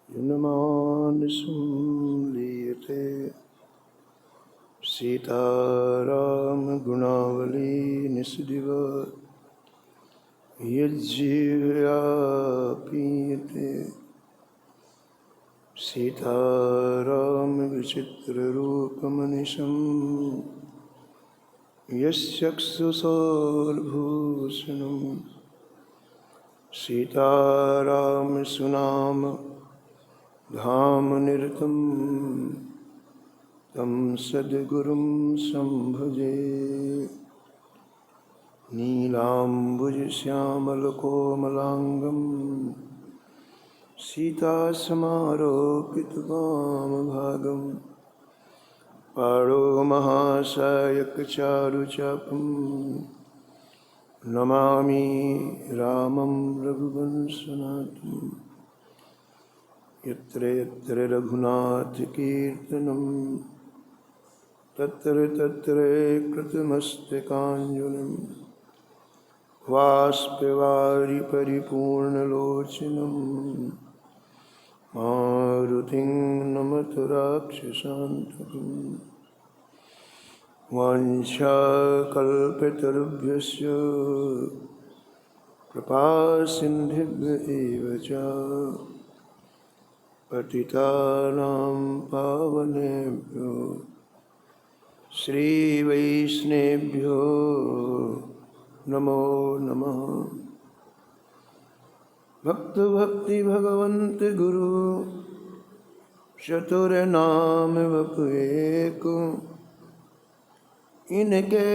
युनमानसं लीयते सीताराम गुणावली निसदिव यज्जीवया पीयते सीताराम विचित्ररूपमनिशं यश्चक्षुषोर्भूषणं सीताराम सुनाम धामनिरतं तं सद्गुरुं संभजे नीलाम्बुजश्यामलकोमलाङ्गं सीतासमारोपितवामभागं पाणो महासायकचारुचापं नमामि रामं रघुवंशनाथं यत्र यत्र रघुनाथकीर्तनं तत्र तत्र कृतमस्तकाञ्जलिं वाष्पवारि परिपूर्णलोचनं मारुतिं नमत राक्षसान्तकं वाञ्छाकल्पतरुभ्यश्च कृपासिन्धुभ्य एव च पतितानां पावनेभ्यो श्रीवैष्णवेभ्यो नमो नमः। भक्त भक्ति भगवन्त गुरु चतुर्नाम वपुएक इनके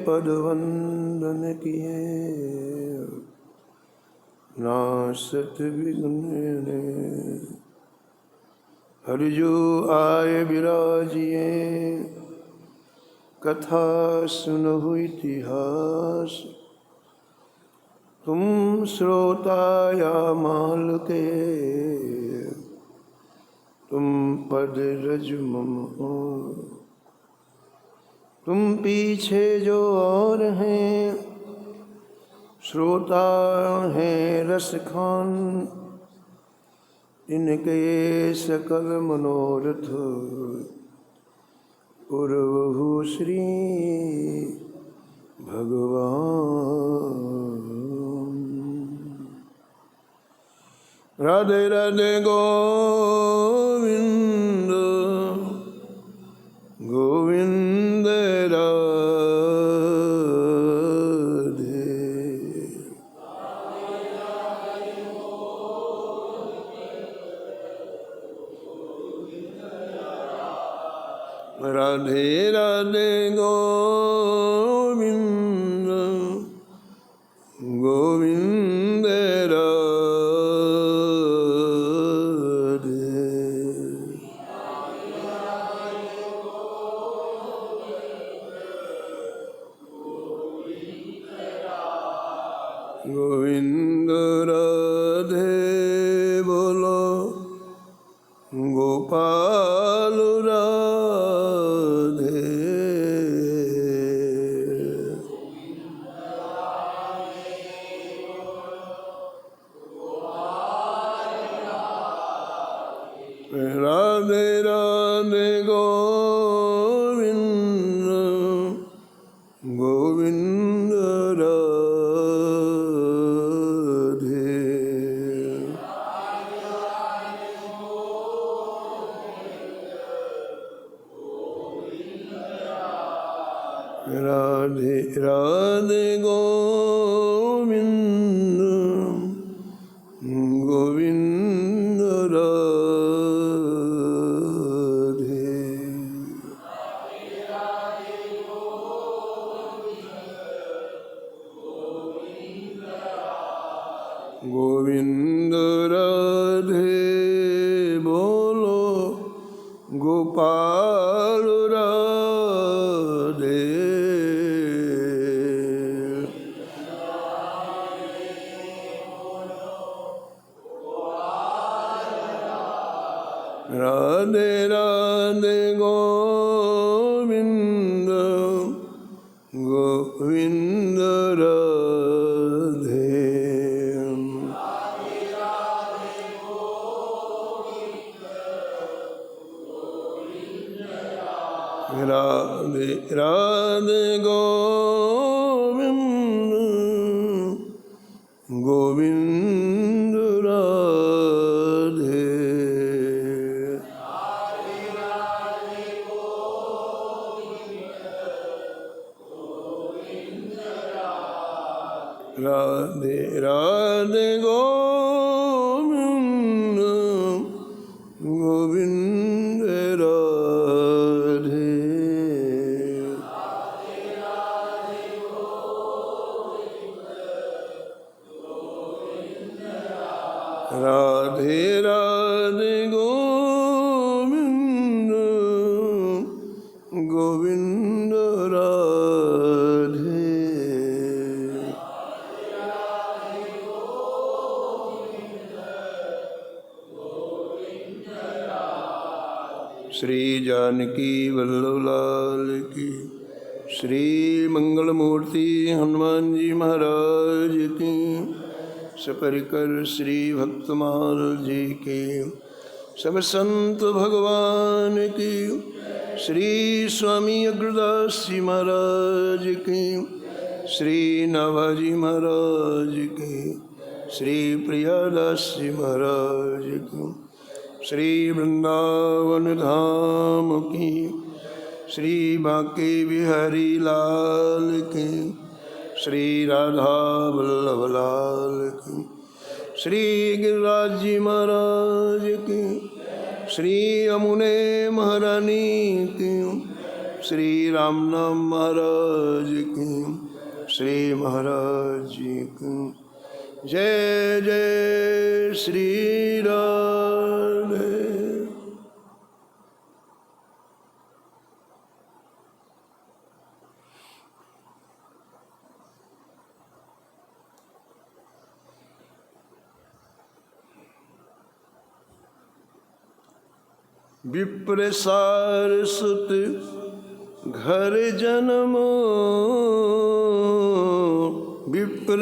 पद वंदन किए नासत विघ्न हरिजो आय विराजिए कथा सुनहु इतिहास तुम श्रोता या माल के तुम पद रज मम हो तुम पीछे जो और हैं श्रोता हैं रस खान इनके सकल मनोरथ पूर्वहु श्री भगवान। राधे राधे गोविंद गोविंद राधे। राधे राधे गोविंद गोविंद राधे। गोविंद राधे बोलो गोपाल राधे। राधे राधे गोविंद गोविंद राधे। राधे राधे गोविंद गोविंद राधे। गोविंद राधे बोलो गोपाल राधे। राधे राधे गोविंद गोविंद राधे। राधे राधे गोविंद गोविंद राधे। राधे राधे गोविंद गोविंद राधे। राधे राधे गोविंद गोविंद राधे। श्री जानकी वल्लभ लाल की, श्री मंगलमूर्ति हनुमान जी महाराज की, सपरिकर श्री भक्तमाल जी की, सब संत भगवान की, श्री स्वामी अग्रदास जी महाराज की, श्री नाभाजी महाराज की, श्री प्रियादास जी महाराज की, श्री वृंदावन धाम की, श्री बांके बिहारी लाल की, श्री राधा वल्लभ लाल की, श्री गिरिराज जी महाराज की, श्री यमुने महारानी की, श्री रामनाम महाराज की, श्री महाराज जी की। जय जय श्री राधे। विप्र सार सुत घर जन्म, विप्र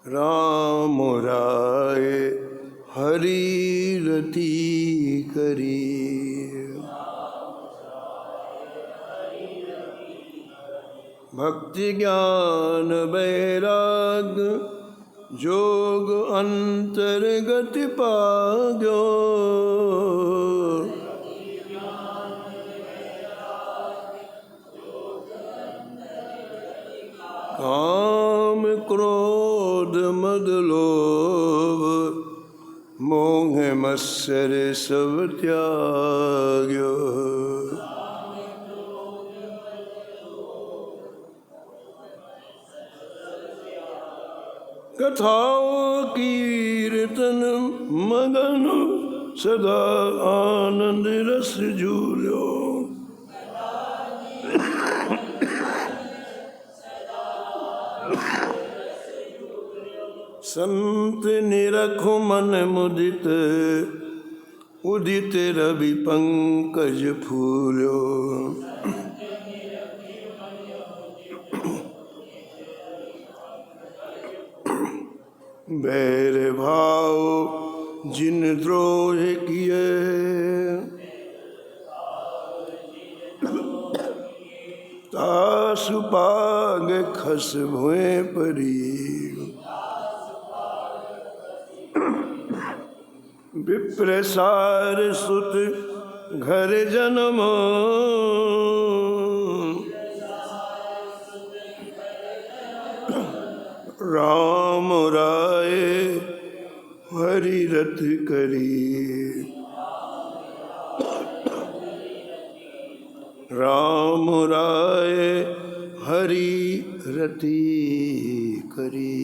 राम राय हरि रति करी। भक्ति ज्ञान वैराग्य जोग अंतर्गत पाग्यो, काम क्रोध मद लोभ मोह मत्सर सब त्याग्यो। कथाओं कीर्तन मगन सदा आनंद रस झूलो। संत निरखु मन मुदित उदित रवि पंकज फूलो। बैर भाव जिन द्रोह किए, तासु पाग खस भुएं परी। विप्र सार सुत घर जन्म, राम राय हरि रथ करी। राम राय हरि रति करी।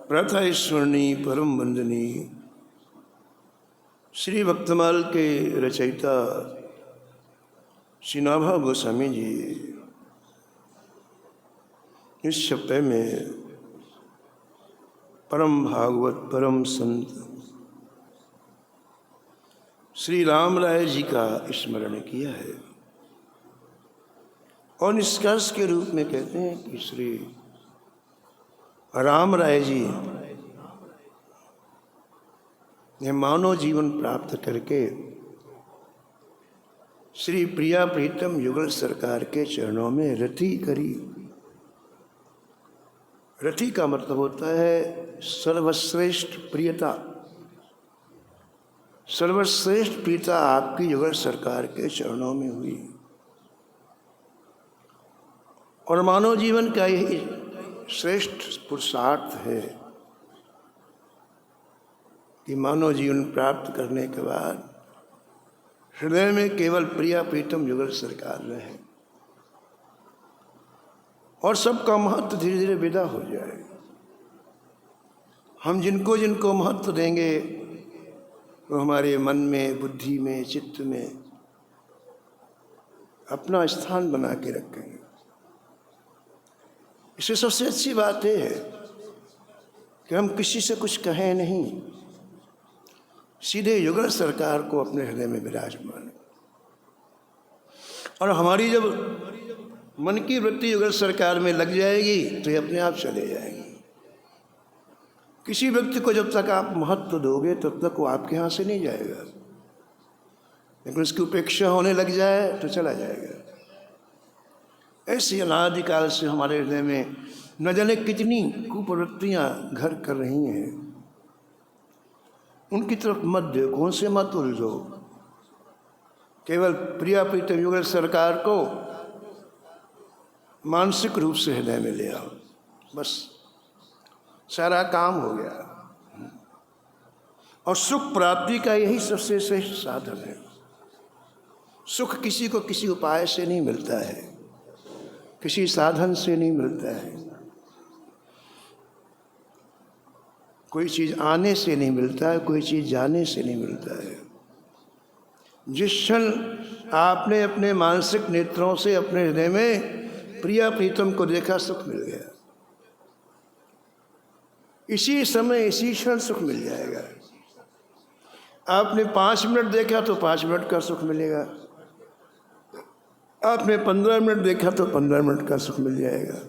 प्रथा स्मरणी परम वंदनी श्री भक्तमाल के रचयिता श्री नाभा गोस्वामी जी इस सप्ताह में परम भागवत परम संत श्री राम राय जी का स्मरण किया है और निष्कर्ष के रूप में कहते हैं कि श्री राम राय जी ये मानव जीवन प्राप्त करके श्री प्रिया प्रीतम युगल सरकार के चरणों में रति करी। रति का मतलब होता है सर्वश्रेष्ठ प्रियता। सर्वश्रेष्ठ प्रियता आपकी युगल सरकार के चरणों में हुई। और मानव जीवन का यही श्रेष्ठ पुरुषार्थ है कि मानव जीवन प्राप्त करने के बाद हृदय में केवल प्रिया प्रीतम युगल सरकार रहे और सबका महत्व धीरे धीरे विदा हो जाए। हम जिनको जिनको महत्व देंगे वो हमारे मन में, बुद्धि में, चित्त में अपना स्थान बना के रखेंगे। इससे सबसे अच्छी बात यह है कि हम किसी से कुछ कहें नहीं, सीधे युगल सरकार को अपने हृदय में विराजमान। और हमारी जब मन की वृत्ति युगल सरकार में लग जाएगी तो ये अपने आप चले जाएंगी। किसी व्यक्ति को जब तक आप महत्व दोगे तब तक वो आपके यहाँ से नहीं जाएगा, लेकिन उसकी उपेक्षा होने लग जाए तो चला जाएगा। ऐसी अनादिकाल से हमारे हृदय में न जाने कितनी कुप्रवृत्तियाँ घर कर रही हैं, उनकी तरफ मत देखो, उनसे मत उलझो। केवल प्रिया प्रीतम युगल सरकार को मानसिक रूप से हृदय में ले आओ, बस सारा काम हो गया। और सुख प्राप्ति का यही सबसे श्रेष्ठ साधन है। सुख किसी को किसी उपाय से नहीं मिलता है, किसी साधन से नहीं मिलता है, कोई चीज़ आने से नहीं मिलता है, कोई चीज़ जाने से नहीं मिलता है। जिस क्षण आपने अपने मानसिक नेत्रों से अपने हृदय में प्रिया प्रीतम को देखा, सुख मिल गया। इसी समय इसी क्षण सुख मिल जाएगा। आपने 5 मिनट देखा तो 5 मिनट का सुख मिलेगा, आपने 15 मिनट देखा तो 15 मिनट का सुख मिल जाएगा,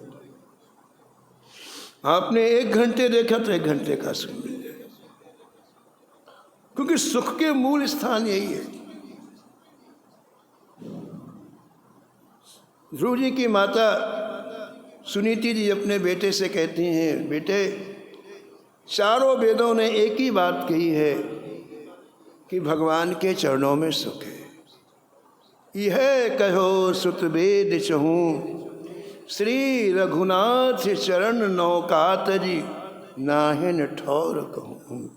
आपने 1 घंटे देखा तो 1 घंटे का सुख मिल जाएगा। क्योंकि सुख के मूल स्थान यही है। ध्रुव जी की माता सुनीति जी अपने बेटे से कहती हैं, बेटे चारों वेदों ने एक ही बात कही है कि भगवान के चरणों में सुख है। यह कहो सुत वेद चहूँ, श्री रघुनाथ चरण नौकात जी, नाहिन ठौर कहूँ।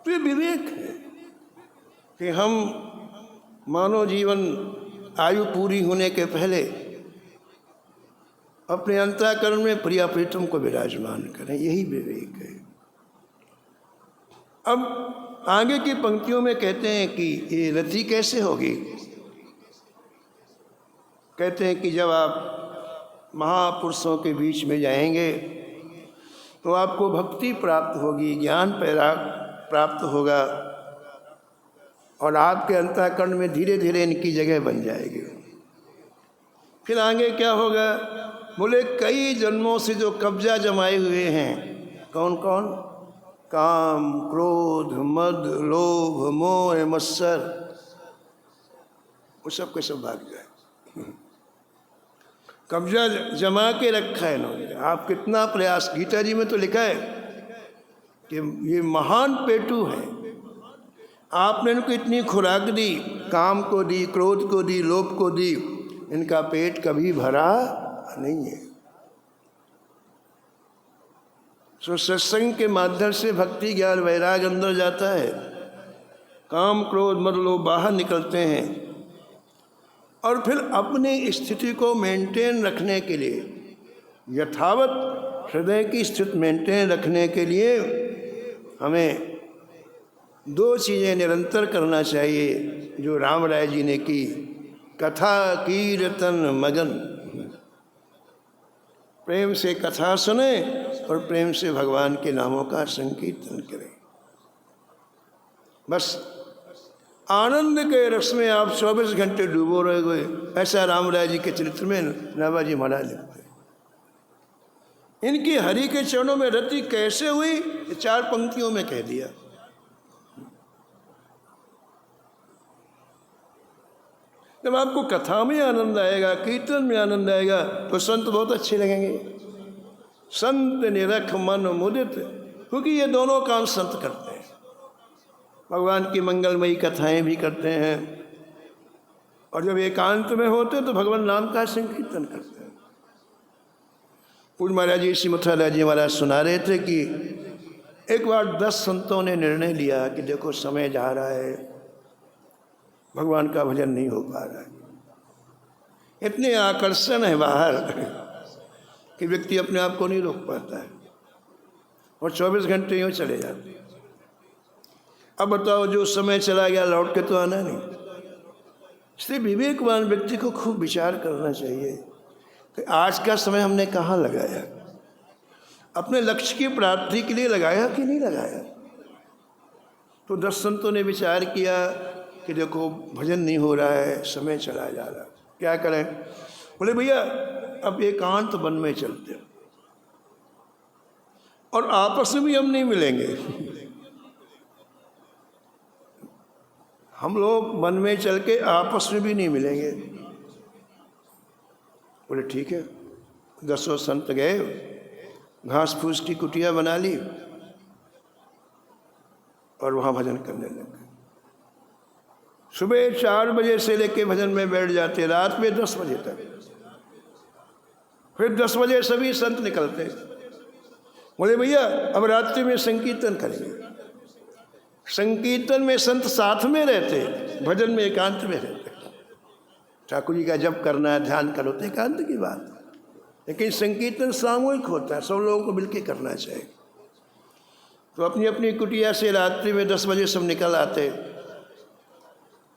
तो ये विवेक है कि हम मानव जीवन आयु पूरी होने के पहले अपने अंतःकरण में प्रिया प्रीतम को विराजमान करें, यही विवेक है। अब आगे की पंक्तियों में कहते हैं कि ये रति कैसे होगी। कहते हैं कि जब आप महापुरुषों के बीच में जाएंगे तो आपको भक्ति प्राप्त होगी, ज्ञान प्राप्त होगा और आपके अंतःकरण में धीरे धीरे इनकी जगह बन जाएगी। फिर आगे क्या होगा, बोले कई जन्मों से जो कब्जा जमाए हुए हैं, कौन कौन, काम, क्रोध, मद, लोभ, मोह, मत्सर, वो सब के सब भाग जाए। कब्जा जमा के रखा है इन्होंने। आप कितना प्रयास, गीता जी में तो लिखा है कि ये महान पेटू है, आपने इनको इतनी खुराक दी, काम को दी, क्रोध को दी, लोभ को दी, इनका पेट कभी भरा नहीं है। सो सत्संग के माध्यम से भक्ति ज्ञान वैराग अंदर जाता है, काम क्रोध मद लोभ बाहर निकलते हैं और फिर अपनी स्थिति को मेंटेन रखने के लिए, यथावत हृदय की स्थिति मेंटेन रखने के लिए हमें 2 चीज़ें निरंतर करना चाहिए जो राम राय जी ने की, कथा कीर्तन मगन। प्रेम से कथा सुने और प्रेम से भगवान के नामों का संकीर्तन करें। बस आनंद के रस में आप 24 घंटे डूबो रहोगे। ऐसा राम राय जी के चरित्र में नाभाजी महाराज लिखते हैं। इनकी हरि के चरणों में रति कैसे हुई, 4 पंक्तियों में कह दिया। जब आपको कथा में आनंद आएगा, कीर्तन में आनंद आएगा, तो संत बहुत अच्छे लगेंगे। संत निरख मन मुदित, क्योंकि ये दोनों काम संत करते हैं। भगवान की मंगलमयी कथाएं भी करते हैं, और जब एकांत में होते तो भगवान नाम का संकीर्तन करते हैं। पूज्य महाराज जी, श्री मथुरा जी महाराज सुना रहे थे कि एक बार 10 संतों ने निर्णय लिया कि देखो समय जा रहा है, भगवान का भजन नहीं हो पा रहा है। इतने आकर्षण है बाहर कि व्यक्ति अपने आप को नहीं रोक पाता है, और 24 घंटे यूँ चले जाते हैं। अब बताओ, जो समय चला गया लौट के तो आना नहीं। इसलिए विवेकवान व्यक्ति को खूब विचार करना चाहिए कि आज का समय हमने कहाँ लगाया, अपने लक्ष्य की प्राप्ति के लिए लगाया कि नहीं लगाया। तो 10 संतों ने विचार किया कि देखो भजन नहीं हो रहा है, समय चला जा रहा है, क्या करें। बोले भैया अब एकांत वन में चलते हैं, और आपस में भी हम नहीं मिलेंगे। हम लोग वन में चल के आपस में भी नहीं मिलेंगे। बोले ठीक है। 10 संत गए, घास फूस की कुटिया बना ली, और वहाँ भजन करने लगे। सुबह 4 बजे से लेके भजन में बैठ जाते, रात में 10 बजे तक। फिर 10 बजे सभी संत निकलते। बोले भैया अब रात्रि में संकीर्तन करेंगे। संकीर्तन में संत साथ में रहते, भजन में एकांत में रहते। ठाकुर जी का जप करना है, ध्यान करो तो एकांत की बात, लेकिन संकीर्तन सामूहिक होता है, सब लोगों को मिलकर करना चाहिए। तो अपनी अपनी कुटिया से रात्रि में 10 बजे सब निकल आते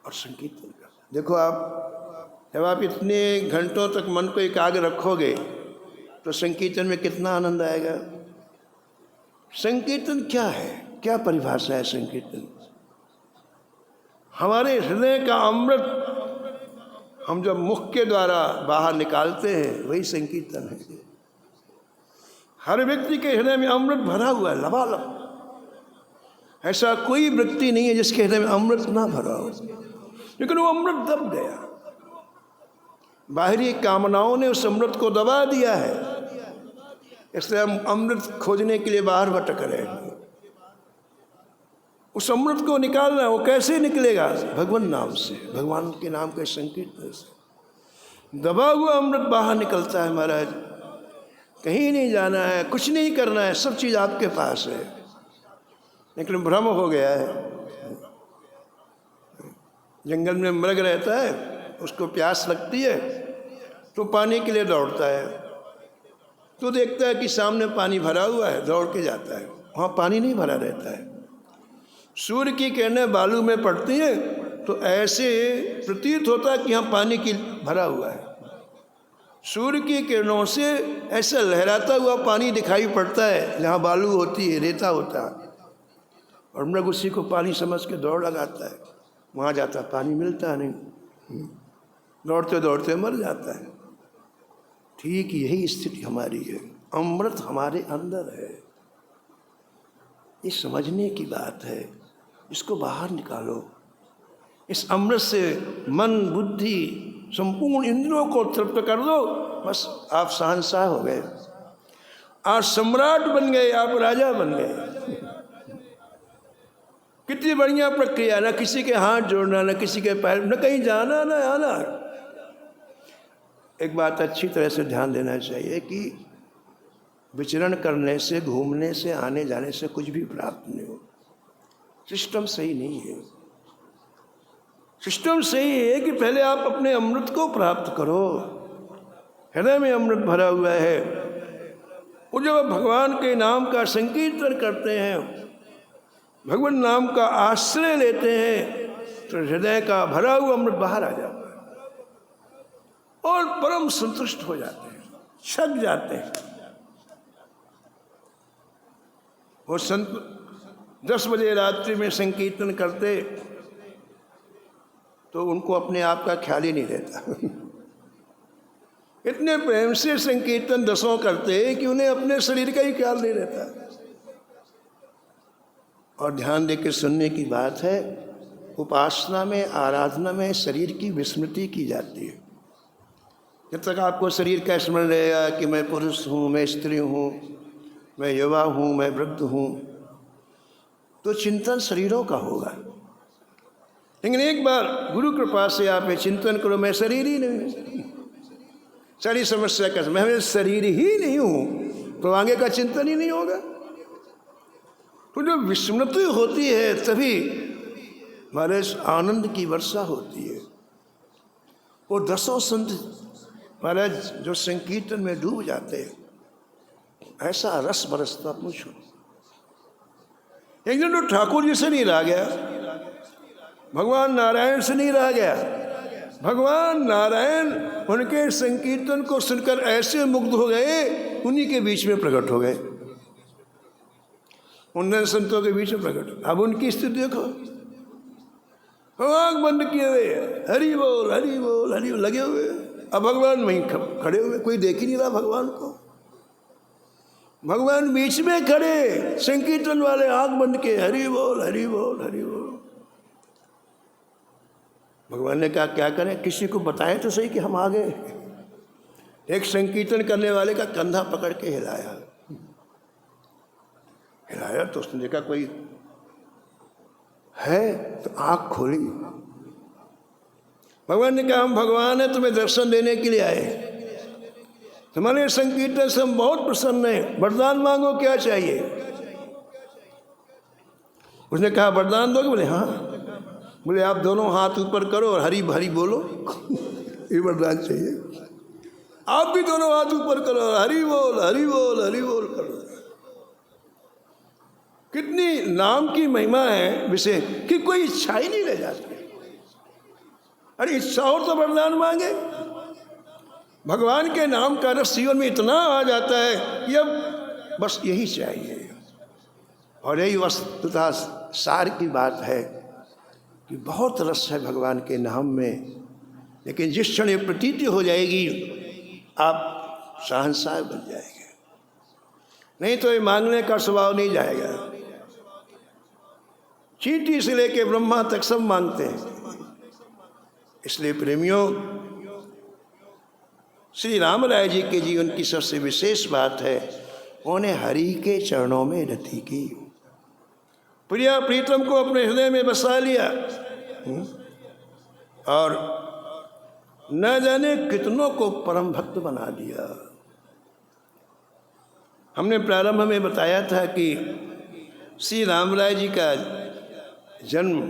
और संकीर्तन करते। देखो आप, जब आप इतने घंटों तक मन को एकाग्र रखोगे तो संकीर्तन में कितना आनंद आएगा। संकीर्तन क्या है, क्या परिभाषा है संकीर्तन? हमारे हृदय का अमृत हम जब मुख के द्वारा बाहर निकालते हैं, वही संकीर्तन है। हर व्यक्ति के हृदय में अमृत भरा हुआ है लबालब। ऐसा कोई व्यक्ति नहीं है जिसके हृदय में अमृत ना भरा हो, लेकिन वो अमृत दब गया। बाहरी कामनाओं ने उस अमृत को दबा दिया है, इसलिए हम अमृत खोजने के लिए बाहर भटक रहे हैं। उस अमृत को निकालना है, वो कैसे निकलेगा? भगवान नाम से, भगवान के नाम के संकीर्तन से। दबा हुआ अमृत बाहर निकलता है महाराज। कहीं नहीं जाना है, कुछ नहीं करना है, सब चीज़ आपके पास है, लेकिन भ्रम हो गया है। जंगल में मृग रहता है, उसको प्यास लगती है तो पानी के लिए दौड़ता है, तो देखता है कि सामने पानी भरा हुआ है, दौड़ के जाता है, वहाँ पानी नहीं भरा रहता है। सूर्य की किरणें बालू में पड़ती हैं तो ऐसे प्रतीत होता है कि यहाँ पानी की भरा हुआ है। सूर्य की किरणों से ऐसा लहराता हुआ पानी दिखाई पड़ता है, जहाँ बालू होती है, रेता होता है, और मृग उसी को पानी समझ के दौड़ लगाता है। वहाँ जाता है, पानी मिलता नहीं, दौड़ते दौड़ते मर जाता है। ठीक यही स्थिति हमारी है। अमृत हमारे अंदर है, ये समझने की बात है। इसको बाहर निकालो। इस अमृत से मन बुद्धि संपूर्ण इंद्रियों को तृप्त कर दो, बस आप शहंशाह हो गए, आप सम्राट बन गए, आप राजा बन गए। कितनी बढ़िया प्रक्रिया, ना किसी के हाथ जोड़ना, ना किसी के पैर, न कहीं जाना ना आना। एक बात अच्छी तरह से ध्यान देना चाहिए कि विचरण करने से, घूमने से, आने जाने से कुछ भी प्राप्त नहीं हो। सिस्टम सही नहीं है। सिस्टम सही है कि पहले आप अपने अमृत को प्राप्त करो। हृदय में अमृत भरा हुआ है, और जब आप भगवान के नाम का संकीर्तन करते हैं, भगवान नाम का आश्रय लेते हैं, तो हृदय का भरा हुआ अमृत बाहर आ जाता है और परम संतुष्ट हो जाते हैं, छक जाते हैं। वो संत 10 बजे रात्रि में संकीर्तन करते तो उनको अपने आप का ख्याल ही नहीं रहता। इतने प्रेम से संकीर्तन दसों करते कि उन्हें अपने शरीर का ही ख्याल नहीं रहता। और ध्यान देकर सुनने की बात है, उपासना में, आराधना में शरीर की विस्मृति की जाती है। जब तक आपको शरीर का स्मरण रहेगा कि मैं पुरुष हूँ, मैं स्त्री हूँ, मैं युवा हूँ, मैं वृद्ध हूँ, तो चिंतन शरीरों का होगा। लेकिन एक बार गुरु कृपा से आप ये चिंतन करो, मैं शरीर ही नहीं हूँ, सारी समस्या का मैं शरीर ही नहीं हूँ, तो आगे का चिंतन ही नहीं होगा। तो जब विस्मृति होती है तभी हमारे आनंद की वर्षा होती है। वो दसों संत महाराज जो संकीर्तन में डूब जाते हैं, ऐसा रस बरसता पूछो। एक दिन तो ठाकुर जी से नहीं रहा गया, भगवान नारायण से नहीं रहा गया। भगवान नारायण उनके संकीर्तन को सुनकर ऐसे मुग्ध हो गए, उन्हीं के बीच में प्रकट हो गए, उन संतों के बीच में प्रकट। अब उनकी स्थिति देखो, आँख बंद किए हुए, हरि बोल हरि बोल हरि बोल लगे हुए। अब भगवान वहीं खड़े हुए, कोई देख ही नहीं रहा भगवान को। भगवान बीच में खड़े, संकीर्तन वाले आँख बंद किए, हरि बोल हरि बोल हरि बोल। भगवान ने कहा क्या करें, किसी को बताएं तो सही कि हम आ गए। एक संकीर्तन करने वाले का कंधा पकड़ के हिलाया तो उसने देखा कोई है, तो आंख खोली। भगवान ने कहा हम भगवान है, तुम्हें दर्शन देने के लिए आए, तुम्हारे संकीर्तन से हम बहुत प्रसन्न हैं, वरदान मांगो, क्या चाहिए। उसने कहा वरदान दोगे? बोले हाँ। बोले आप दोनों हाथ ऊपर करो और हरी भरी बोलो ये वरदान चाहिए। आप भी दोनों हाथ ऊपर करो और हरी बोल हरी बोल हरी बोल करो। कितनी नाम की महिमा है विषय कि कोई इच्छा ही नहीं रह जाती। अरे इच्छा हो तो वरदान मांगे। भगवान के नाम का रस जीवन में इतना आ जाता है कि अब बस यही चाहिए। और यही वस्तुतः सार की बात है कि बहुत रस है भगवान के नाम में, लेकिन जिस क्षण ये प्रतीति हो जाएगी आप शहंशाह बन जाएंगे, नहीं तो ये मांगने का स्वभाव नहीं जाएगा। चींटी से लेके ब्रह्मा तक सब मांगते हैं। इसलिए प्रेमियों, श्री राम राय जी के जीवन की सबसे विशेष बात है, उन्हें हरि के चरणों में रति की, प्रिया प्रीतम को अपने हृदय में बसा लिया और न जाने कितनों को परम भक्त बना दिया। हमने प्रारंभ में बताया था कि श्री राम राय जी का जन्म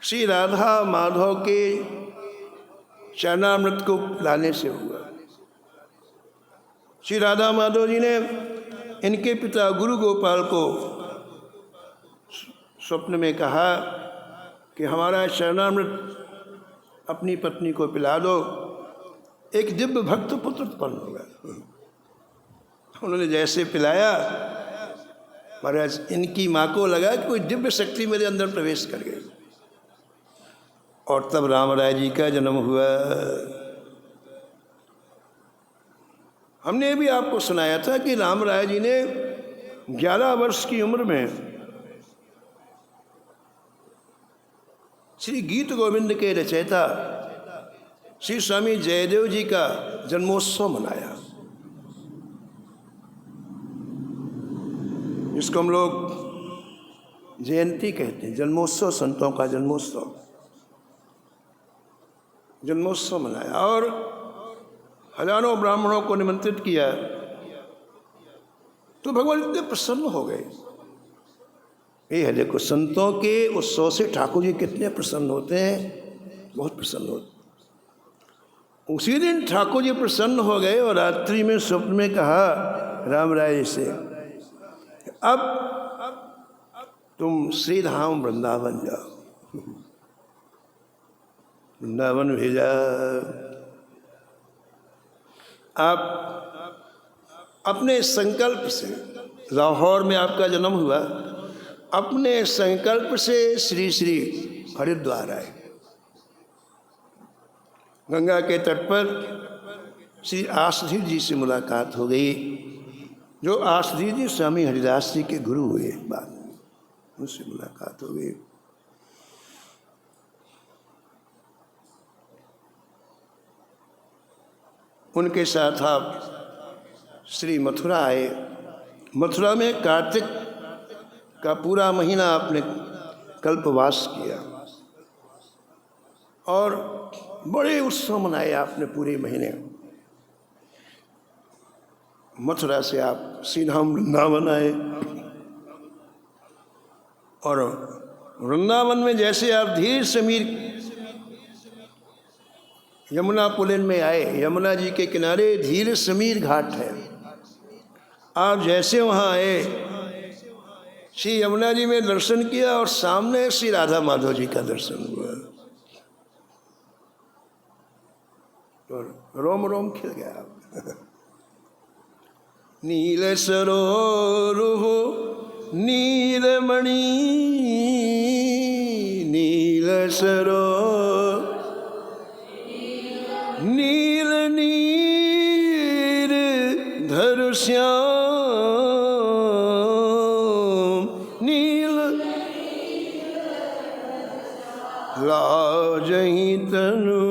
श्री राधा माधव के चरणामृत को लाने से हुआ। श्री राधा माधव जी ने इनके पिता गुरु गोपाल को स्वप्न में कहा कि हमारा चरणामृत अपनी पत्नी को पिला दो, एक दिव्य भक्त पुत्र उत्पन्न होगा। उन्होंने जैसे पिलाया, महाराज इनकी माँ को लगा कि कोई दिव्य शक्ति मेरे अंदर प्रवेश कर गई, और तब राम राय जी का जन्म हुआ। हमने भी आपको सुनाया था कि राम राय जी ने 11 वर्ष की उम्र में श्री गीत गोविंद के रचयिता श्री स्वामी जयदेव जी का जन्मोत्सव मनाया, जिसको हम लोग जयंती कहते हैं, जन्मोत्सव, संतों का जन्मोत्सव। जन्मोत्सव मनाया और हजारों ब्राह्मणों को निमंत्रित किया। तो भगवान इतने प्रसन्न हो गए। ये है, देखो संतों के उत्सव से ठाकुर जी कितने प्रसन्न होते हैं, बहुत प्रसन्न होते। उसी दिन ठाकुर जी प्रसन्न हो गए और रात्रि में स्वप्न में कहा राम राय जी से, अब तुम श्री धाम वृंदावन जाओ। वृंदावन भेजा। आप अपने संकल्प से, लाहौर में आपका जन्म हुआ, अपने संकल्प से श्री श्री हरिद्वार आए। गंगा के तट पर श्री आसधीर जी से मुलाकात हो गई, जो आसधीर जी स्वामी हरिदास जी के गुरु हुए, बाद में उनसे मुलाकात हो गई। उनके साथ आप श्री मथुरा आए। मथुरा में कार्तिक का पूरा महीना आपने कल्पवास किया और बड़े उत्सव मनाए आपने पूरे महीने। मथुरा से आप सीधा वृंदावन आए और वृंदावन में जैसे आप धीर समीर यमुना पुलिन में आए, यमुना जी के किनारे धीर समीर घाट है, आप जैसे वहाँ आए श्री यमुना जी में दर्शन किया और सामने श्री राधा माधव जी का दर्शन हुआ और रोम रोम खिल गया। नील सरोरुह नीलमणि, नील सरो नील नीर धर श्याम, नील लाजहि तनु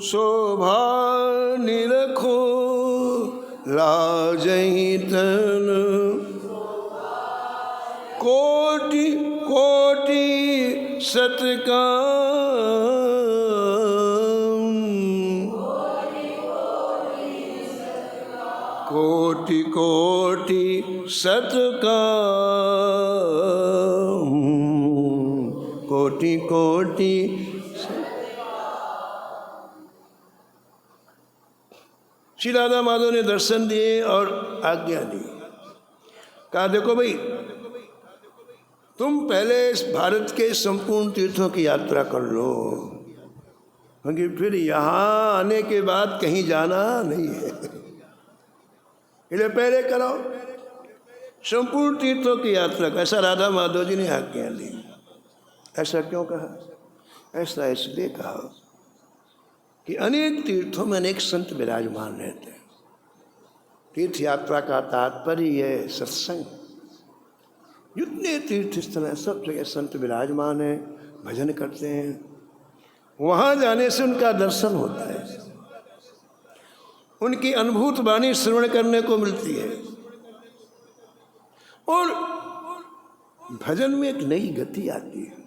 शोभा निरखो, लाजहि तनु कोटि कोटि सतकाम, कोटि कोटि सतकाम, कोटि कोटि। श्री राधा माधव ने दर्शन दिए और आज्ञा दी, कहा देखो भाई तुम पहले इस भारत के संपूर्ण तीर्थों की यात्रा कर लो, क्योंकि फिर यहाँ आने के बाद कहीं जाना नहीं है, इसलिए पहले करो संपूर्ण तीर्थों की यात्रा। ऐसा राधा माधव जी ने आज्ञा दी। ऐसा क्यों कहा? ऐसा इसलिए कहा कि अनेक तीर्थों में अनेक संत विराजमान रहते हैं। तीर्थ यात्रा का तात्पर्य है सत्संग। जितने तीर्थ स्थल हैं सब जगह संत विराजमान हैं, भजन करते हैं, वहाँ जाने से उनका दर्शन होता है, उनकी अनुभूत वाणी श्रवण करने को मिलती है और भजन में एक नई गति आती है।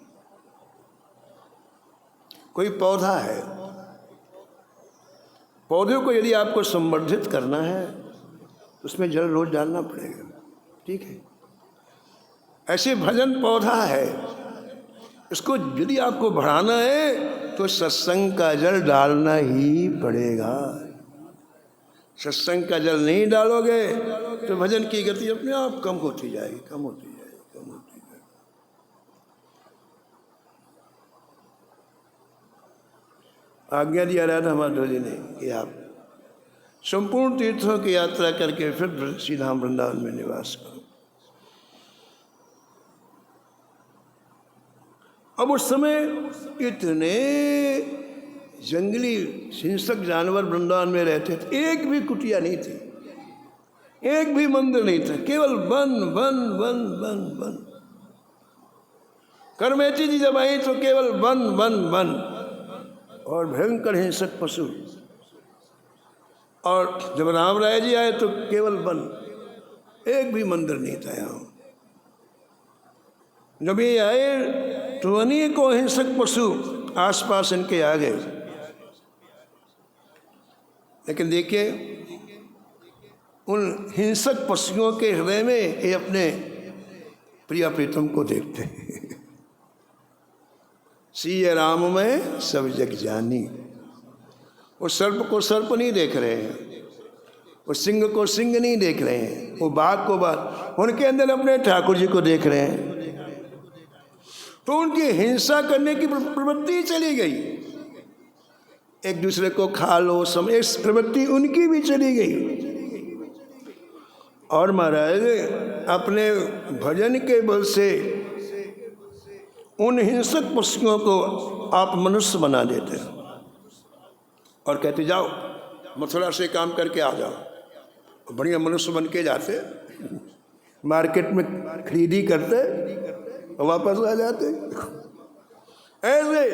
कोई पौधा है, पौधे को यदि आपको संवर्धित करना है तो उसमें जल रोज डालना पड़ेगा, ठीक है। ऐसे भजन पौधा है, इसको यदि आपको बढ़ाना है तो सत्संग का जल डालना ही पड़ेगा। सत्संग का जल नहीं डालोगे तो भजन की गति अपने आप कम होती जाएगी, कम होती जाएगी, कम होती जाएगी। आज्ञा दिया राधा माधव जी ने कि आप संपूर्ण तीर्थों की यात्रा करके फिर सीधा वृंदावन में निवास करो। अब उस समय इतने जंगली हिंसक जानवर वृंदावन में रहते थे, एक भी कुटिया नहीं थी, एक भी मंदिर नहीं था, केवल वन वन वन वन वन। करमेती जी जब आई तो केवल वन वन वन और भयंकर हिंसक पशु, और जब राम राय जी आए तो केवल वन, एक भी मंदिर नहीं था यहाँ। जब ये आए तो अनेकों हिंसक पशु आसपास इनके आ गए, लेकिन देखिए उन हिंसक पशुओं के हृदय में ये अपने प्रिय प्रीतम को देखते हैं। सिय राम में सब जग जानी। वो सर्प को सर्प नहीं देख रहे हैं, वो सिंह को सिंह नहीं देख रहे हैं, वो बाघ को बाघ, उनके अंदर अपने ठाकुर जी को देख रहे हैं। तो उनकी हिंसा करने की प्रवृत्ति चली गई, एक दूसरे को खा लो समय, इस प्रवृत्ति उनकी भी चली गई। और महाराज अपने भजन के बल से उन हिंसक पशुओं को आप मनुष्य बना देते और कहते जाओ मथुरा से काम करके आ जाओ। बढ़िया मनुष्य बन के जाते, मार्केट में खरीदी करते और वापस आ जाते। ऐसे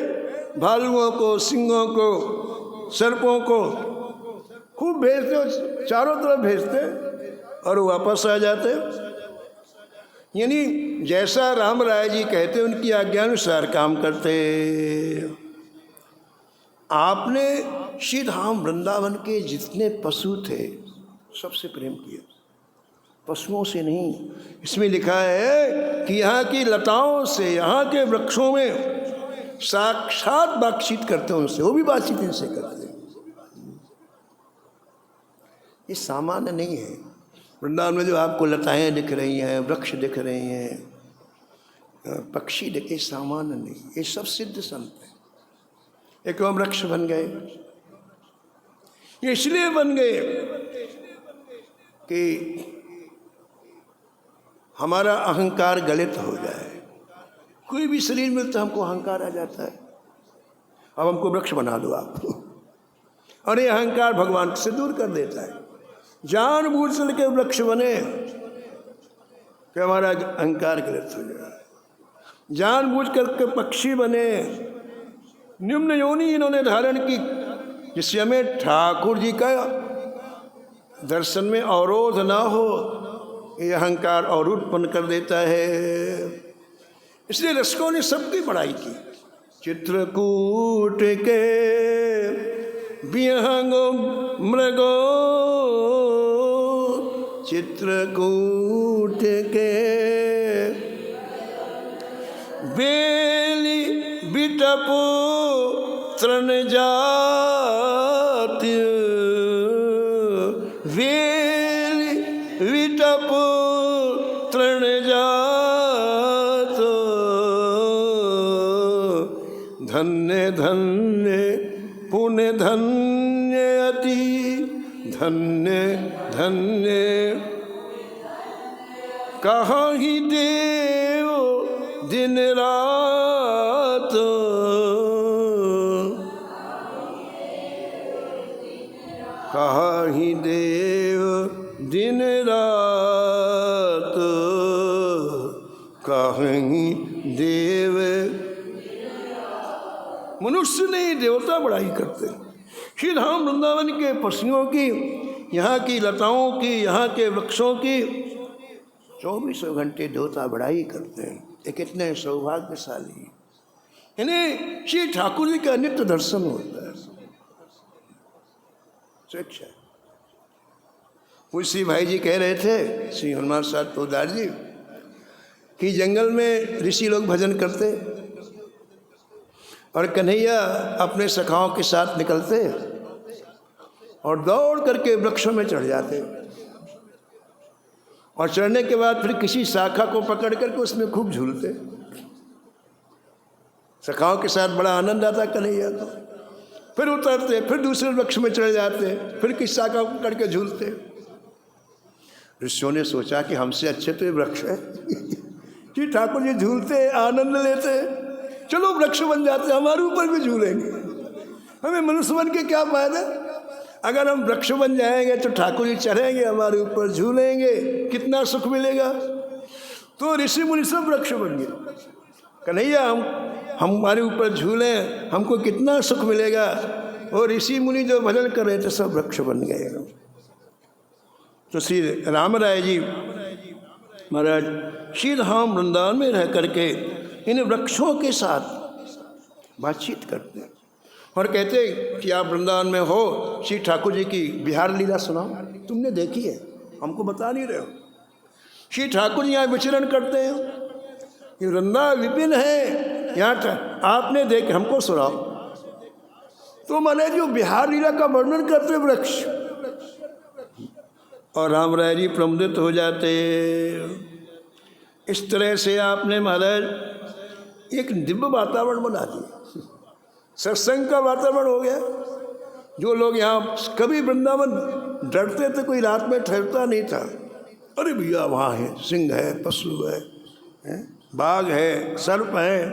भालुओं को, सिंहों को, सर्पों को खूब भेजते, चारों तरफ भेजते और वापस आ जाते। यानी जैसा राम राय जी कहते उनकी आज्ञानुसार काम करते। आपने श्री धाम वृंदावन के जितने पशु थे सबसे प्रेम किया, पशुओं से नहीं। इसमें लिखा है कि यहाँ की लताओं से, यहाँ के वृक्षों में साक्षात बातचीत करते हैं उनसे, वो भी बातचीत इनसे करते हैं। ये सामान्य नहीं है। वृंदावन में जो आपको लताएं दिख रही हैं, वृक्ष दिख रहे हैं, पक्षी दिखे, सामान्य नहीं, ये सब सिद्ध संत हैं। एक और वृक्ष बन गए, ये इसलिए बन गए कि हमारा अहंकार गलित हो जाए। कोई भी शरीर मिलता हमको अहंकार आ जाता है, अब हमको वृक्ष बना दो आप, और ये अहंकार भगवान से दूर कर देता है। जानबूझ के वृक्ष बने कि हमारा अहंकार गलित हो जाए, जानबूझ करके पक्षी बने, निम्न योनि इन्होंने धारण की, जिससे हमें ठाकुर जी का दर्शन में अवरोध ना हो। ये अहंकार और उत्पन्न कर देता है। इसलिए रसिकों ने सबकी बड़ाई की। चित्रकूट के विहंगो मृगो, चित्रकूट के बेली बिटपो तृण जाति, बेली बिटपो तृण जात, धन्य धन्य पुण्य धन्य अति, धन्य धन्य कहाँ ही देव दिन रात, कहाँ ही देव दिन रात, कहीं देव। मनुष्य नहीं, देवता बड़ाई करते। श्री धाम वृंदावन के पशुओं की, यहाँ की लताओं की, यहाँ के वृक्षों की 24 घंटे देवता बड़ाई करते हैं। ये कितने सौभाग्यशाली। इन्हें श्री ठाकुर जी का नित्य दर्शन होता है। अच्छा, तुलसी भाई जी कह रहे थे, श्री हनुमान साहब पोदार जी, कि जंगल में ऋषि लोग भजन करते और कन्हैया अपने सखाओं के साथ निकलते और दौड़ करके वृक्षों में चढ़ जाते, और चढ़ने के बाद फिर किसी शाखा को पकड़ करके उसमें खूब झूलते। सखाओं के साथ बड़ा आनंद आता कन्हैया को। फिर उतरते, फिर दूसरे वृक्ष में चढ़ जाते, फिर किसी शाखा को पकड़ के झूलते। ऋषियों ने सोचा कि हमसे अच्छे तो ये वृक्ष है कि ठाकुर जी झूलते, आनंद लेते, चलो वृक्ष बन जाते, हमारे ऊपर भी झूलेंगे। हमें मनुष्य बन के क्या फायदा? अगर हम वृक्ष बन जाएंगे तो ठाकुर जी चढ़ेंगे, हमारे ऊपर झूलेंगे, कितना सुख मिलेगा। तो ऋषि मुनि सब वृक्ष बन गए। कन्हैया हम हमारे ऊपर झूलें, हमको कितना सुख मिलेगा। और ऋषि मुनि जो भजन कर रहे थे सब वृक्ष बन गए। तो श्री राम राय जी महाराज श्री धाम वृंदावन में रह करके इन वृक्षों के साथ बातचीत करते हैं और कहते कि आप वृंदावन में हो, श्री ठाकुर जी की बिहार लीला सुनाओ, तुमने देखी है, हमको बता नहीं रहे हो। श्री ठाकुर जी यहाँ विचरण करते हैं, ये वृंदा विपिन है, यहाँ आपने देख, हमको सुनाओ। तो मैंने जो बिहार लीला का वर्णन करते वृक्ष, और राम राय जी प्रमुदित हो जाते। इस तरह से आपने महाराज एक दिव्य वातावरण बना दिया, सत्संग का वातावरण हो गया। जो लोग यहाँ कभी वृंदावन डरते थे, कोई रात में ठहरता नहीं था। अरे भैया वहाँ है, सिंह है, पशु है, बाघ है, सर्प है,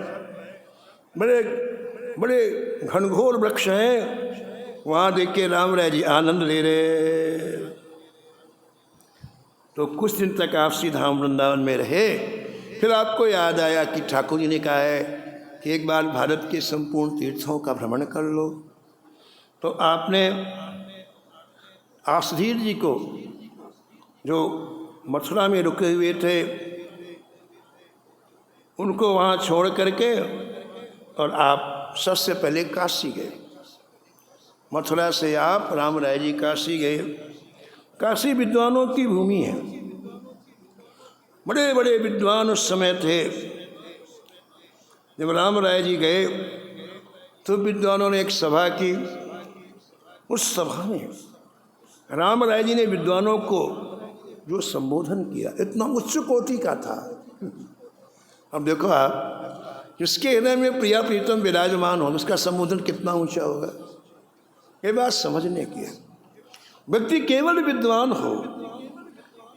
बड़े बड़े घनघोर वृक्ष हैं, वहाँ देख के राम राय जी आनंद ले रहे। तो कुछ दिन तक आप श्री धाम वृंदावन में रहे। फिर आपको याद आया कि ठाकुर जी ने कहा है कि एक बार भारत के संपूर्ण तीर्थों का भ्रमण कर लो। तो आपने आसधीर जी को, जो मथुरा में रुके हुए थे, उनको वहाँ छोड़ करके और आप सबसे पहले काशी गए। मथुरा से आप राम राय जी काशी गए। काशी विद्वानों की भूमि है। बड़े बड़े विद्वान उस समय थे। जब राम राय जी गए तो विद्वानों ने एक सभा की। उस सभा में राम राय जी ने विद्वानों को जो संबोधन किया, इतना उच्च कोटि का था। अब देखो आप, जिसके हृदय में प्रिया प्रीतम विराजमान हो, उसका संबोधन कितना ऊंचा होगा। ये बात समझने की है। व्यक्ति केवल विद्वान हो,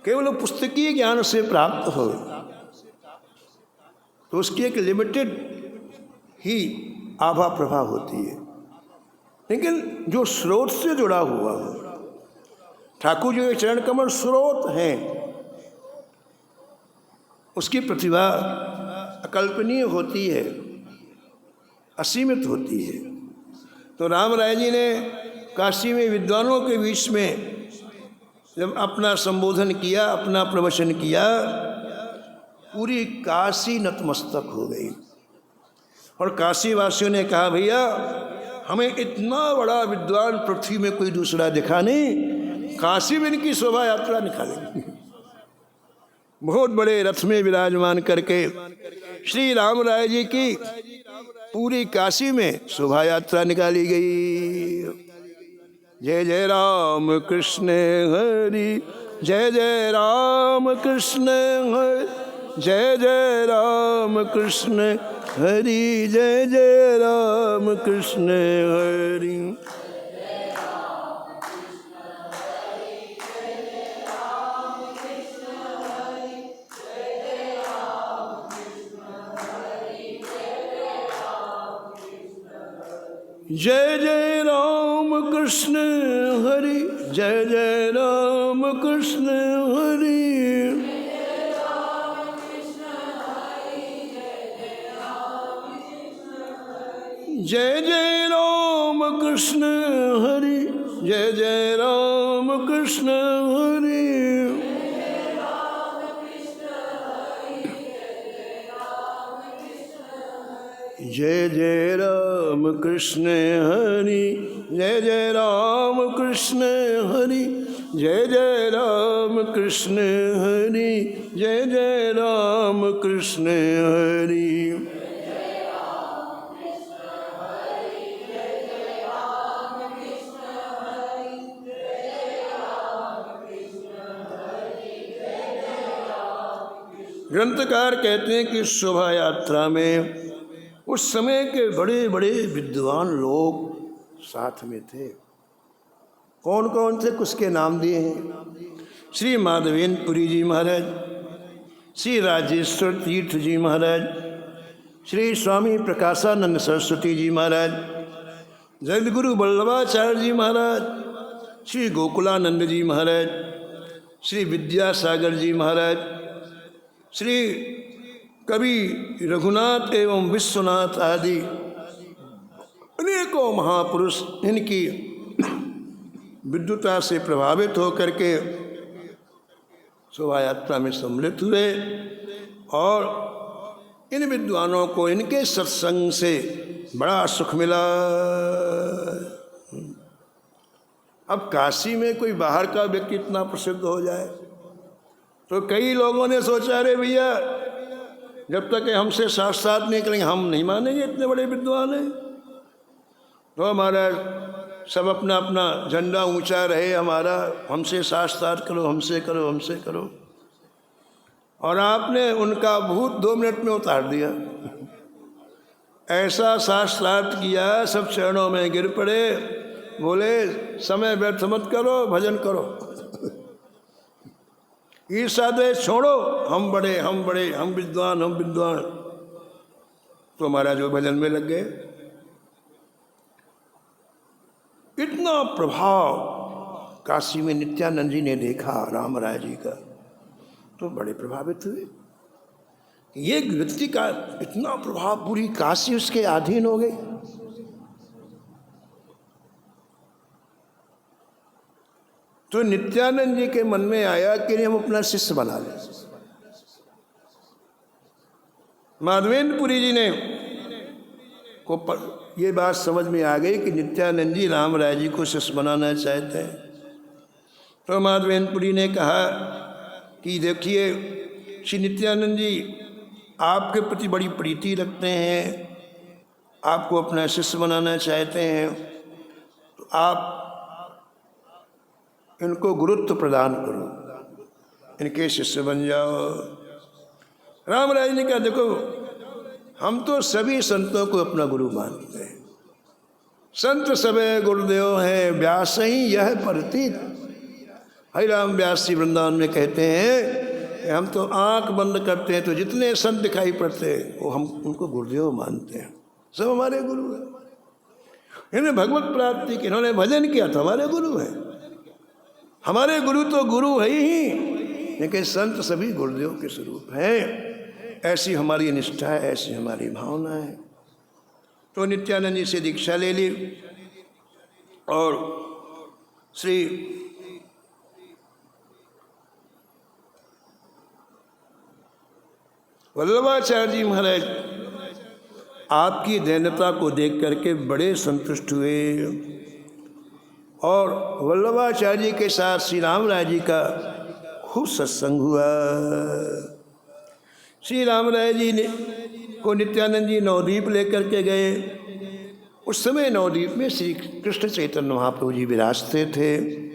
केवल पुस्तकीय ज्ञान से प्राप्त हो, तो उसकी एक लिमिटेड ही आभा प्रभा होती है। लेकिन जो स्रोत से जुड़ा हुआ हो, ठाकुर जी के चरण कमल स्रोत हैं, उसकी प्रतिभा अकल्पनीय होती है, असीमित होती है। तो राम राय जी ने काशी में विद्वानों के बीच में जब अपना संबोधन किया, अपना प्रवचन किया, पूरी काशी नतमस्तक हो गई। और काशी वासियों ने कहा, भैया हमें इतना बड़ा विद्वान पृथ्वी में कोई दूसरा दिखा नहीं, काशी में इनकी शोभा यात्रा निकालेंगे। बहुत बड़े रथ में विराजमान करके श्री राम राय जी की पूरी काशी में शोभा यात्रा निकाली गई। जय जय राम कृष्ण हरि, जय जय राम कृष्ण हरि, जय जय राम कृष्ण हरि, जय जय राम कृष्ण हरि। जय जय राम कृष्ण हरि, जय जय राम कृष्ण हरि। जय जय राम कृष्ण हरि, जय जय राम कृष्ण हरि। जय जय राम कृष्ण हरि, जय जय राम कृष्ण हरि, जय जय राम कृष्ण हरि, जय जय राम कृष्ण हरि। ग्रंथकार कहते हैं कि शोभा यात्रा में उस समय के बड़े बड़े विद्वान लोग साथ में थे। कौन कौन थे, कुछ के नाम दिए हैं। श्री माधवेंद्र पुरी जी महाराज, श्री राजेश्वर तीर्थ जी महाराज, श्री स्वामी प्रकाशानंद सरस्वती जी महाराज, जगद्गुरु वल्लभाचार्य जी महाराज, श्री गोकुलानंद जी महाराज, श्री विद्यासागर जी महाराज, श्री कवि रघुनाथ एवं विश्वनाथ आदि अनेकों महापुरुष इनकी विद्वता से प्रभावित होकर के शोभा यात्रा में सम्मिलित हुए। और इन विद्वानों को इनके सत्संग से बड़ा सुख मिला। अब काशी में कोई बाहर का व्यक्ति इतना प्रसिद्ध हो जाए तो कई लोगों ने सोचा, अरे भैया जब तक हमसे साथ निकलेंगे हम नहीं मानेंगे, इतने बड़े विद्वान हैं। तो हमारा सब अपना अपना झंडा ऊंचा रहे, हमारा हमसे साथ करो, हमसे करो, हमसे करो। और आपने उनका भूत 2 मिनट में उतार दिया। ऐसा साथ किया, सब चरणों में गिर पड़े, बोले समय व्यर्थ मत करो, भजन करो। ईर्ष्या द्वेष छोड़ो, हम बड़े, हम बड़े, हम विद्वान, हम विद्वान। तो महाराज वो भजन में लग गए। इतना प्रभाव काशी में नित्यानंद जी ने देखा राम राय जी का, तो बड़े प्रभावित हुए। ये व्यक्ति का इतना प्रभाव, पूरी काशी उसके अधीन हो गई। तो नित्यानंद जी के मन में आया कि हम अपना शिष्य बना लें। माधवेंद्रपुरी जी ने को ये बात समझ में आ गई कि नित्यानंद जी राम राय जी को शिष्य बनाना चाहते हैं। तो माधवेंद्रपुरी ने कहा कि देखिए श्री नित्यानंद जी आपके प्रति बड़ी प्रीति रखते हैं, आपको अपना शिष्य बनाना चाहते हैं, तो आप इनको गुरुत्व प्रदान करो, इनके शिष्य बन जाओ। राम राय ने कहा देखो हम तो सभी संतों को अपना गुरु मानते हैं, संत सबे गुरुदेव हैं व्यास ही यह प्रतीत। हरिराम व्यास जी वृंदावन में कहते हैं कि हम तो आंख बंद करते हैं तो जितने संत दिखाई पड़ते हैं वो हम उनको गुरुदेव मानते हैं, सब हमारे गुरु हैं। इन्होंने भगवत प्राप्ति की, इन्होंने भजन किया तो हमारे गुरु हैं। हमारे गुरु तो गुरु है ही, लेकिन संत सभी गुरुदेव के स्वरूप हैं। ऐसी हमारी निष्ठा है, ऐसी हमारी भावना है। तो नित्यानंद जी से दीक्षा ले ली और श्री वल्लभाचार्य जी महाराज आपकी दैन्यता को देख करके बड़े संतुष्ट हुए और वल्लभाचार्य जी के साथ श्री राम राय जी का खूब सत्संग हुआ। श्री राम राय जी ने को नित्यानंद जी नवद्वीप लेकर के गए। उस समय नवद्वीप में श्री कृष्ण चैतन्य महाप्रभु जी विराजते थे।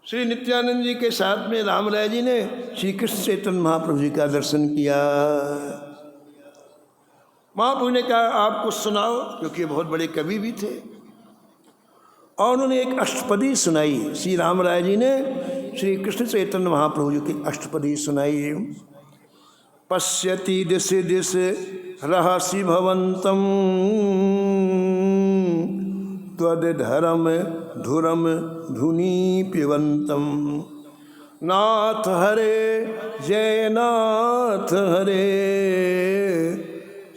श्री नित्यानंद जी के साथ में राम राय जी ने श्री कृष्ण चैतन्य महाप्रभु जी का दर्शन किया। महाप्रभु ने कहा आप कुछ सुनाओ, क्योंकि बहुत बड़े कवि भी थे, और उन्होंने एक अष्टपदी सुनाई। श्री राम राय जी ने श्री कृष्ण चैतन्य महाप्रभु जी की अष्टपदी सुनाई। पश्यति दिश दिश रहसि भवंतम त्वदधरम धुरम धुनी पिबंतम नाथ हरे जय नाथ हरे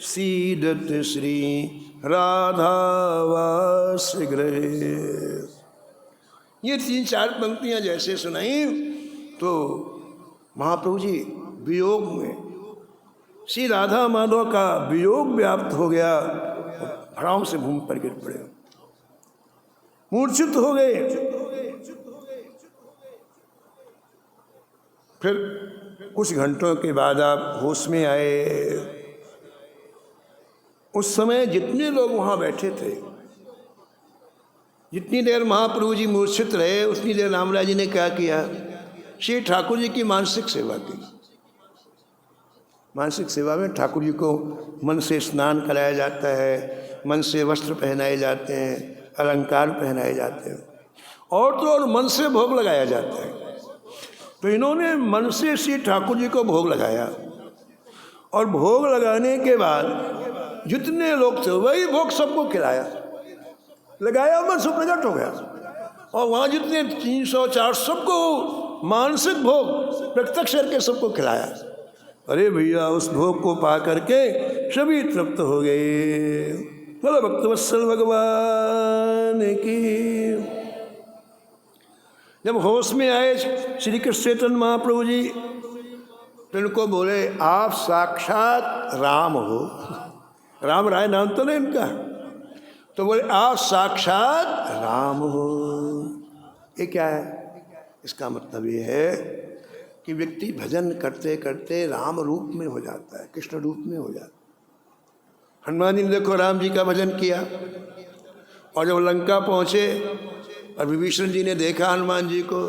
सीदत श्री राधावास गृहे। ये 3-4 पंक्तियां जैसे सुनाई तो महाप्रभु जी वियोग में, श्री राधा माधव का वियोग व्याप्त हो गया, भड़ाम से भूमि पर गिर पड़े, मूर्छित हो गए। फिर कुछ घंटों के बाद आप होश में आए। उस समय जितने लोग वहाँ बैठे थे, जितनी देर महाप्रभु जी मूर्छित रहे उतनी देर रामराज जी ने क्या किया, श्री ठाकुर जी की मानसिक सेवा की। मानसिक सेवा में ठाकुर जी को मन से स्नान कराया जाता है, मन से वस्त्र पहनाए जाते हैं, अलंकार पहनाए जाते हैं, और तो और मन से भोग लगाया जाता है। तो इन्होंने मन से श्री ठाकुर जी को भोग लगाया, और भोग लगाने के बाद जितने लोग थे वही भोग सबको खिलाया, लगाया, मन सब प्रकट हो गया। और वहाँ जितने 300-400 सबको मानसिक भोग प्रत्यक्ष करके सबको खिलाया। अरे भैया उस भोग को पा करके सभी तृप्त हो गए। बोलो भक्तवत्सल भगवान की। जब होश में आए श्री कृष्ण चैतन्य महाप्रभु जी तो इनको बोले आप साक्षात राम हो। राम राय नाम तो नहीं इनका, तो बोले आप साक्षात राम हो। ये क्या है? इसका मतलब ये है कि व्यक्ति भजन करते करते राम रूप में हो जाता है, कृष्ण रूप में हो जाता है। हनुमान जी ने देखो राम जी का भजन किया, और जब लंका पहुँचे और विभीषण जी ने देखा हनुमान जी को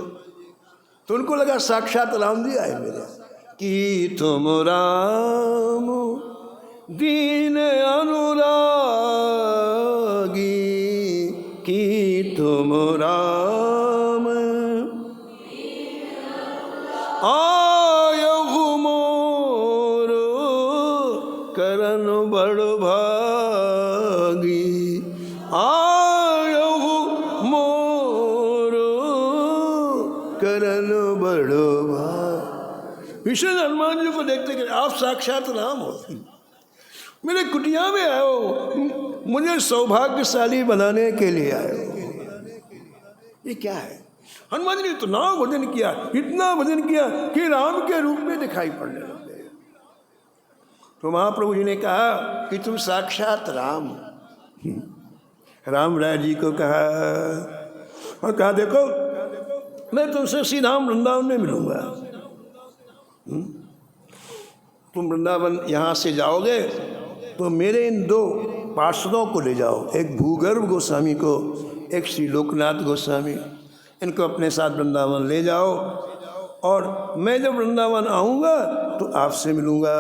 तो उनको लगा साक्षात राम जी आए मेरे, कि तुम राम दीन अनुरागी, कि तुम राम आयहु मोर करन बड़ भागी, आयहु करन बड़ो भाग। विष्णु हनुमान जी को देखते कि आप साक्षात राम हो, मेरे कुटिया में आए हो, मुझे सौभाग्यशाली बनाने के लिए आए हो। ये क्या है? हनुमान जी ने इतना भजन किया, इतना भजन किया कि राम के रूप में दिखाई पड़ने लगे। तो महाप्रभु जी ने कहा कि तुम साक्षात राम। राम राय जी को कहा और कहा देखो मैं तुमसे सीधा वृंदावन में मिलूंगा। तुम वृंदावन यहाँ से जाओगे तो मेरे इन दो पार्षदों को ले जाओ, एक भूगर्भ गोस्वामी को, एक श्री लोकनाथ गोस्वामी, इनको अपने साथ वृंदावन ले जाओ और मैं जब वृंदावन आऊँगा तो आपसे मिलूँगा।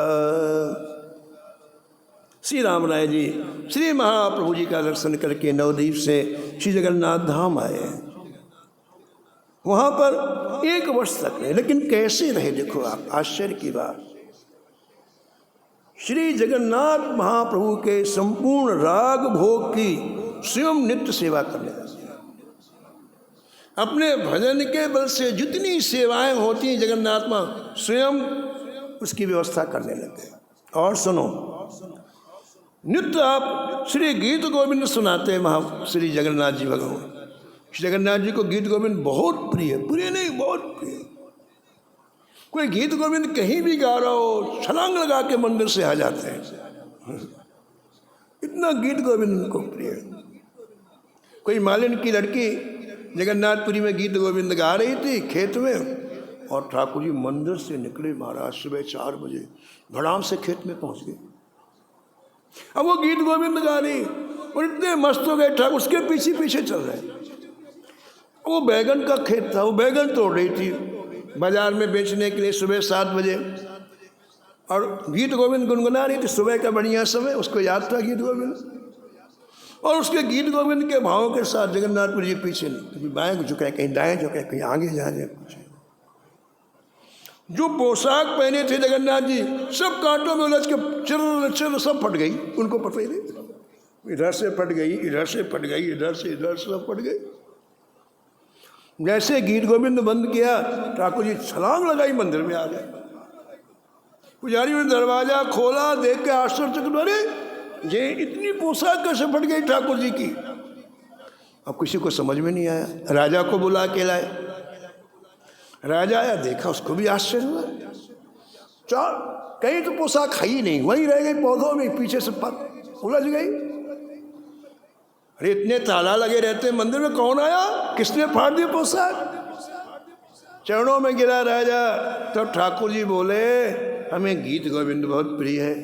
श्री राम राय जी श्री महाप्रभु जी का दर्शन करके नवद्वीप से श्री जगन्नाथ धाम आए। वहाँ पर 1 वर्ष तक रहे, लेकिन कैसे रहे देखो आप, आश्चर्य की बात। श्री जगन्नाथ महाप्रभु के संपूर्ण राग भोग की स्वयं नित्य सेवा करने लगे। अपने भजन के बल से जितनी सेवाएं होती हैं जगन्नाथ माँ स्वयं उसकी व्यवस्था करने लगे। और सुनो, नित्य आप श्री गीत गोविंद सुनाते हैं महा श्री जगन्नाथ जी भगवान। श्री जगन्नाथ जी को गीत गोविंद बहुत प्रिय, प्रिय नहीं बहुत प्रिय। कोई गीत गोविंद कहीं भी गा रहा हो, छलांग लगा के मंदिर से आ जाते हैं, इतना गीत गोविंद उनको प्रिय। कोई मालिन की लड़की जगन्नाथपुरी में गीत गोविंद गा रही थी खेत में, और ठाकुर जी मंदिर से निकले महाराज सुबह 4 बजे, धड़ाम से खेत में पहुंच गए। अब वो गीत गोविंद गा रही और इतने मस्त हो गए ठाकुर, उसके पीछे पीछे चल रहे। वो बैगन का खेत था, वो बैगन तोड़ रही थी बाजार में बेचने के लिए सुबह 7 बजे, और गीत गोविंद गुनगुना रही थी। सुबह का बढ़िया समय, उसको याद था गीत गोविंद, और उसके गीत गोविंद के भावों के साथ जगन्नाथपुर जी पीछे नहीं, कभी बाएं झुकाए, कहीं दाएं झुकाए, कहीं आगे जा रहे कुछ। जो पोशाक पहने थे जगन्नाथ जी सब कांटों में उलझ के चिर चिर सब फट गई, उनको पता ही नहीं। इधर से फट गई, इधर से फट गई, इधर से सब फट गई। जैसे गीत गोविंद बंद किया ठाकुर जी छलांग लगाई मंदिर में आ गए। पुजारी ने दरवाजा खोला, देख के आश्चर्यचकित, अरे ये इतनी पोशाक कैसे फट गई ठाकुर जी की। अब किसी को समझ में नहीं आया, राजा को बुला के लाए। राजा आया, देखा, उसको भी आश्चर्य हुआ। कहीं तो पोशाक खाई नहीं, वहीं रह गई पौधों में, पीछे से उलझ गई। अरे इतने ताला लगे रहते मंदिर में, कौन आया, किसने फाड़ दी पोशाक। चरणों में गिरा राजा। तो ठाकुर जी बोले हमें गीत गोविंद बहुत प्रिय है,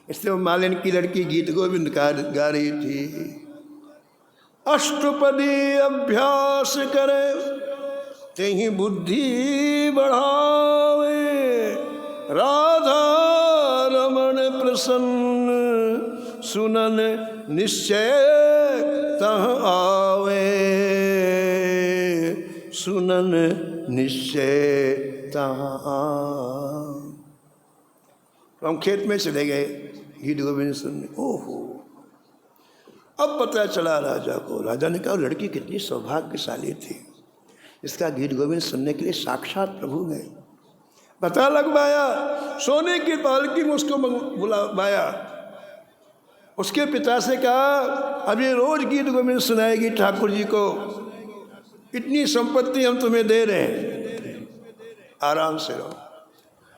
इसलिए मालिन की लड़की गीत गोविंद गा रही थी। अष्टपदी अभ्यास करे तेहि बुद्धि बढ़ावे, राधा रमण प्रसन्न सुनन निश्चय तह आवे, सुनन निश्चय तह आवे। हम खेत में चले गए गीत गोविंद सुनने। ओहो, अब पता चला राजा को। राजा ने कहा लड़की कितनी सौभाग्यशाली थी, इसका गीत गोविंद सुनने के लिए साक्षात प्रभु ने पता लगवाया। सोने की पालकी में उसको बुलावाया। उसके पिता से कहा अब ये रोज गीत गोविंद सुनाएगी ठाकुर जी को, इतनी संपत्ति हम तुम्हें दे रहे हैं, आराम से रहो।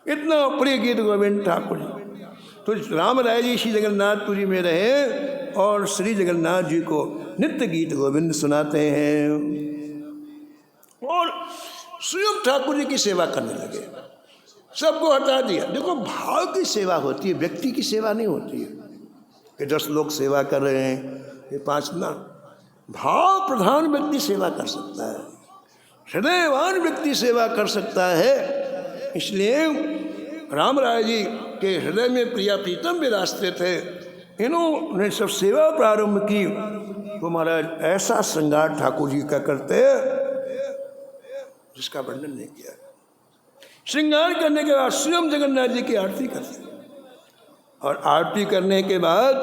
इतना प्रिय गीत गोविंद ठाकुर जी। तो राम राय जी श्री जगन्नाथपुरी में रहे और श्री जगन्नाथ जी को नित्य गीत गोविंद सुनाते हैं और स्वयं ठाकुर जी की सेवा करने लगे। सबको हटा दिया। देखो, भाव की सेवा होती है, व्यक्ति की सेवा नहीं होती है कि 10 लोग सेवा कर रहे हैं, ये 5 ना। भाव प्रधान व्यक्ति सेवा कर सकता है, हृदयवान व्यक्ति सेवा कर सकता है। इसलिए राम राय जी के हृदय में प्रिया प्रीतम विराजते थे। इन्होंने सब सेवा प्रारंभ की तो महाराज ऐसा श्रृंगार ठाकुर जी का करते जिसका वर्णन नहीं किया। श्रृंगार करने के बाद स्वयं जगन्नाथ जी की आरती करते और आरती करने के बाद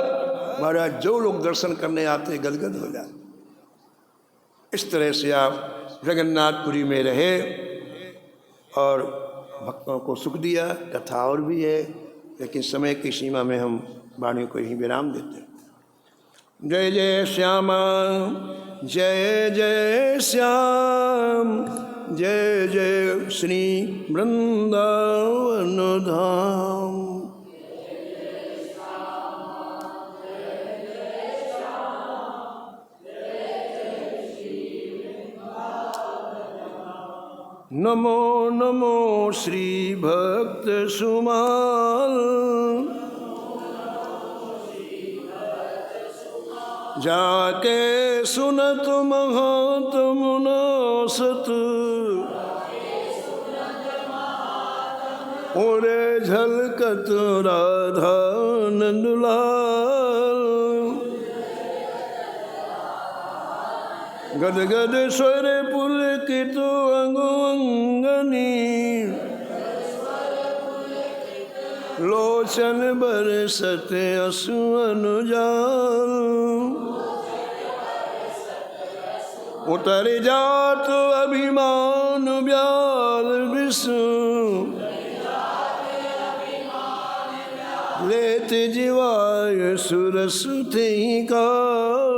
महाराज जो लोग दर्शन करने आते गदगद हो जाते। इस तरह से आप जगन्नाथपुरी में रहे और भक्तों को सुख दिया। कथा और भी है, लेकिन समय की सीमा में हम वाणी को यहीं विराम देते हैं। जय जय श्यामा, जय जय श्याम, जय जय श्री वृंदावन धाम। नमो नमो श्री भक्त सुमाल, जाके सुनत महात्म नासत, ओरे झलकत राधा नंदलाल। गद गद स्वर पुलकित अंग अंगनी, लोचन बरसत असु अनुजाल। उतर जात अभिमान ब्याल विष्णु, लेत जीवाय सुरस थी काल।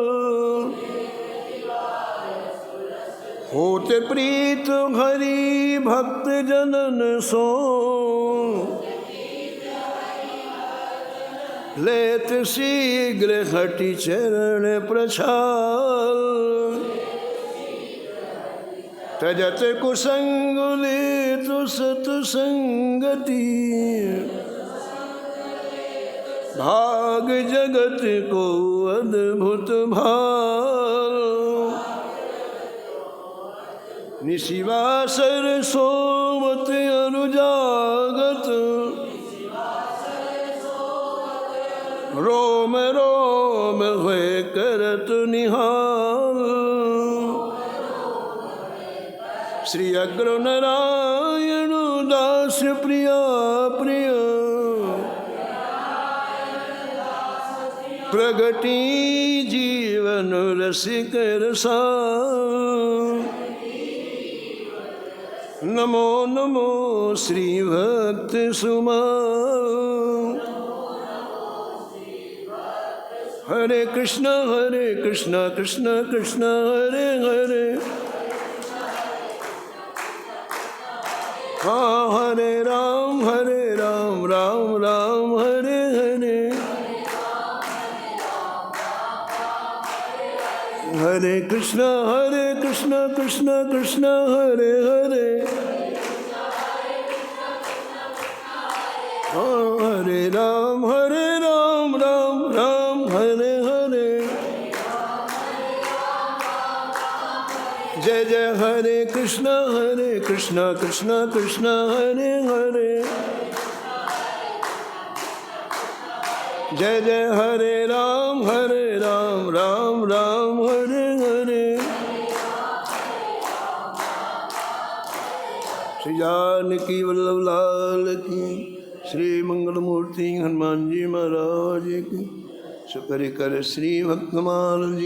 होते प्रीत हरि भक्त जनन सो, लेत शीघ्र हटि चरण प्रछाल। तजत कुसंग लेत सतसंगति, भाग जगत को अद्भुत भाल। निशिवासर सोमत अनुजागत, रोम रोम हुए करत निहाल। श्री अग्र नारायण दास प्रिया प्रिय, प्रगति जीवन रसिक रसाल। नमो नमो श्री भक्त सुमाल। हरे कृष्ण कृष्ण कृष्ण हरे हरे, हाँ हरे राम राम राम हरे हरे। हरे कृष्ण कृष्ण कृष्ण हरे हरे, हाँ हरे राम राम राम हरे हरे। जय जय हरे कृष्ण कृष्ण कृष्ण हरे हरे। जय जय हरे राम राम राम हरे हरे। श्री जानकी वल्लभ लाल की, श्री मंगल मूर्ति हनुमान जी महाराज की। शुक्र कर श्री भक्तमाल जी।